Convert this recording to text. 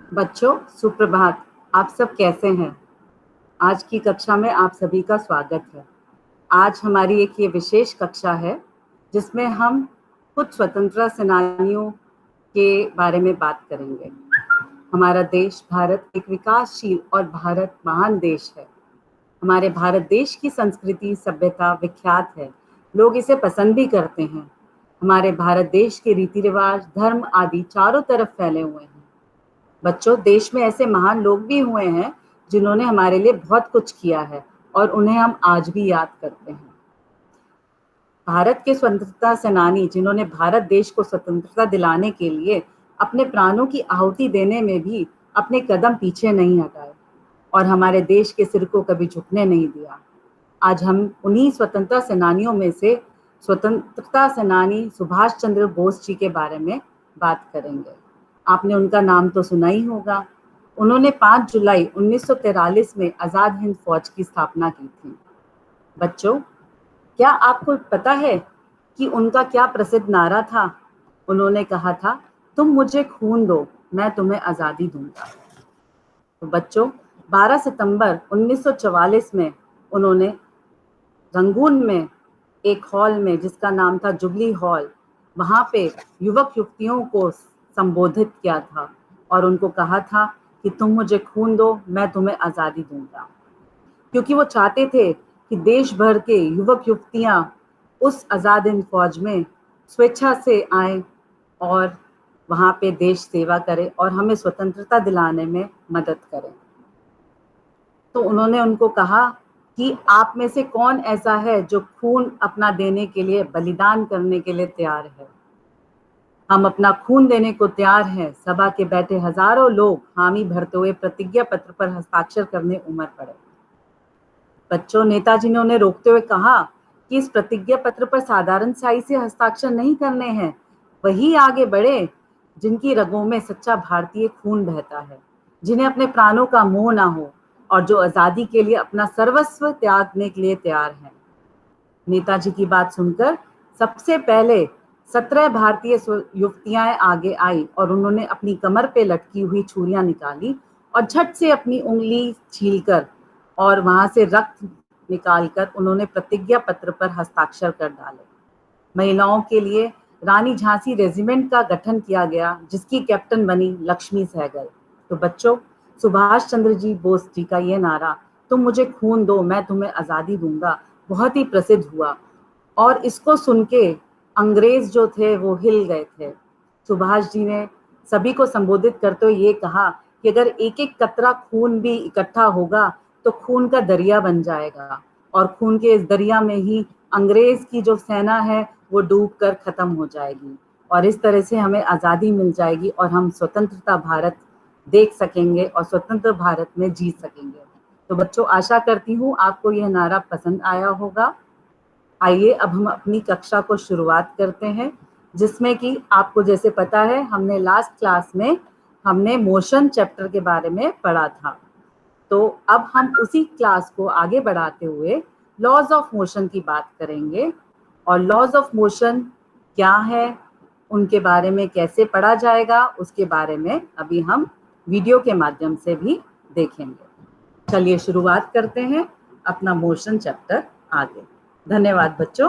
बच्चों सुप्रभात। आप सब कैसे हैं? आज की कक्षा में आप सभी का स्वागत है। आज हमारी एक ये विशेष कक्षा है जिसमें हम कुछ स्वतंत्रता सेनानियों के बारे में बात करेंगे। हमारा देश भारत एक विकासशील और भारत महान देश है। हमारे भारत देश की संस्कृति सभ्यता विख्यात है। लोग इसे पसंद भी करते हैं। हमारे भारत देश के रीति रिवाज धर्म आदि चारों तरफ फैले हुए हैं। बच्चों, देश में ऐसे महान लोग भी हुए हैं जिन्होंने हमारे लिए बहुत कुछ किया है और उन्हें हम आज भी याद करते हैं। भारत के स्वतंत्रता सेनानी जिन्होंने भारत देश को स्वतंत्रता दिलाने के लिए अपने प्राणों की आहुति देने में भी अपने कदम पीछे नहीं हटाए और हमारे देश के सिर को कभी झुकने नहीं दिया। आज हम उन्हीं स्वतंत्रता सेनानियों में से स्वतंत्रता सेनानी सुभाष चंद्र बोस जी के बारे में बात करेंगे। आपने उनका नाम तो सुना ही होगा। उन्होंने 5 जुलाई 1943 में आज़ाद हिंद फौज की स्थापना की थी। बच्चों, क्या आपको पता है कि उनका क्या प्रसिद्ध नारा था? उन्होंने कहा था, तुम मुझे खून दो, मैं तुम्हें आज़ादी दूंगा। तो बच्चों, 12 सितंबर 1944 में उन्होंने रंगून में एक हॉल में, जिसका नाम था जुबली हॉल, वहां पे युवक युवतियों को संबोधित किया था और उनको कहा था कि तुम मुझे खून दो, मैं तुम्हें आज़ादी दूंगा। क्योंकि वो चाहते थे कि देश भर के युवक युवतियां उस आज़ाद हिंद फौज में स्वेच्छा से आए और वहां पे देश सेवा करें और हमें स्वतंत्रता दिलाने में मदद करें। तो उन्होंने उनको कहा कि आप में से कौन ऐसा है जो खून अपना देने के लिए, बलिदान करने के लिए तैयार है? हम अपना खून देने को तैयार हैं। सभा के बैठे हजारों लोग हामी भरते हुए प्रतिज्ञा पत्र पर हस्ताक्षर करने उमड़ पड़े। बच्चों, नेताजी ने उन्हें रोकते हुए कहा कि इस प्रतिज्ञा पत्र पर साधारण स्याही से हस्ताक्षर नहीं करने हैं, वही आगे बढ़े जिनकी रगों में सच्चा भारतीय खून बहता है, जिन्हें अपने प्राणों का मोह ना हो और जो आजादी के लिए अपना सर्वस्व त्यागने के लिए तैयार हैं। नेताजी की बात सुनकर सबसे पहले 17 भारतीय युवतियां आगे आई और उन्होंने अपनी कमर पे लटकी हुई छुरियां निकाली और झट से अपनी उंगली छीलकर और वहां से रक्त निकालकर उन्होंने प्रतिज्ञा पत्र पर हस्ताक्षर कर डाले। महिलाओं के लिए रानी झांसी रेजिमेंट का गठन किया गया, जिसकी कैप्टन बनी लक्ष्मी सहगल। तो बच्चों, सुभाष चंद्र जी बोस जी का ये नारा, तुम मुझे खून दो, मैं तुम्हें आज़ादी दूंगा, बहुत ही प्रसिद्ध हुआ और इसको सुन के अंग्रेज जो थे वो हिल गए थे। सुभाष जी ने सभी को संबोधित करते हुए ये कहा कि अगर एक एक कतरा खून भी इकट्ठा होगा तो खून का दरिया बन जाएगा और खून के इस दरिया में ही अंग्रेज की जो सेना है वो डूबकर खत्म हो जाएगी और इस तरह से हमें आज़ादी मिल जाएगी और हम स्वतंत्रता भारत देख सकेंगे और स्वतंत्र भारत में जी सकेंगे। तो बच्चों, आशा करती हूँ आपको यह नारा पसंद आया होगा। आइए अब हम अपनी कक्षा को शुरुआत करते हैं, जिसमें कि आपको जैसे पता है हमने लास्ट क्लास में हमने मोशन चैप्टर के बारे में पढ़ा था। तो अब हम उसी क्लास को आगे बढ़ाते हुए लॉज ऑफ मोशन की बात करेंगे और लॉज ऑफ मोशन क्या है, उनके बारे में कैसे पढ़ा जाएगा, उसके बारे में अभी हम वीडियो के माध्यम से भी देखेंगे। चलिए शुरुआत करते हैं अपना मोशन चैप्टर आगे। धन्यवाद बच्चों।